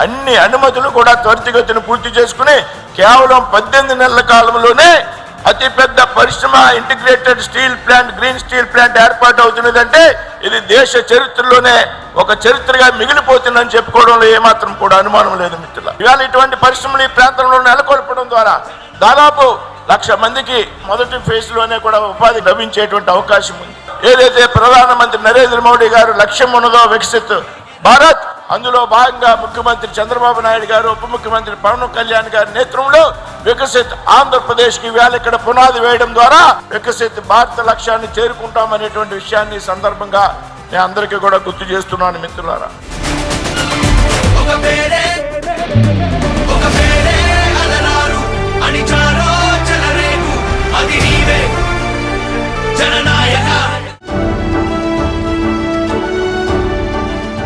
అన్ని అనుమతులు కూడా త్వరితగతిన పూర్తి చేసుకుని కేవలం 18 నెలల కాలంలోనే అతిపెద్ద పరిశ్రమ integrated steel plant, green steel plant ఏర్పాటు అవుతున్నదంటే ఇది దేశ చరిత్రలోనే ఒక చరిత్రగా మిగిలిపోతుందని చెప్పుకోవడంలో ఏమాత్రం కూడా అనుమానం లేదు మిత్రుల. ఇవాళ ఇటువంటి పరిశ్రమలు ఈ ప్రాంతంలో నెలకొల్పడం ద్వారా దాదాపు 1,00,000 మందికి మొదటి ఫేజ్ లోనే కూడా ఉపాధి లభించేటువంటి అవకాశం ఉంది. ఏదైతే ప్రధానమంత్రి నరేంద్ర మోడీ గారు లక్ష్యం ఉన్నదో వికసిత్ భారత్, అందులో భాగంగా ముఖ్యమంత్రి చంద్రబాబు నాయుడు గారు, ఉప ముఖ్యమంత్రి పవన్ కళ్యాణ్ గారి నేతృత్వంలో వికసిత్ ఆంధ్రప్రదేశ్ కి వేళ ఇక్కడ పునాది వేయడం ద్వారా వికసిత్ భారత లక్ష్యాన్ని చేరుకుంటామనేటువంటి విషయాన్ని సందర్భంగా నేను అందరికీ కూడా గుర్తు చేస్తున్నాను మిత్రులారా.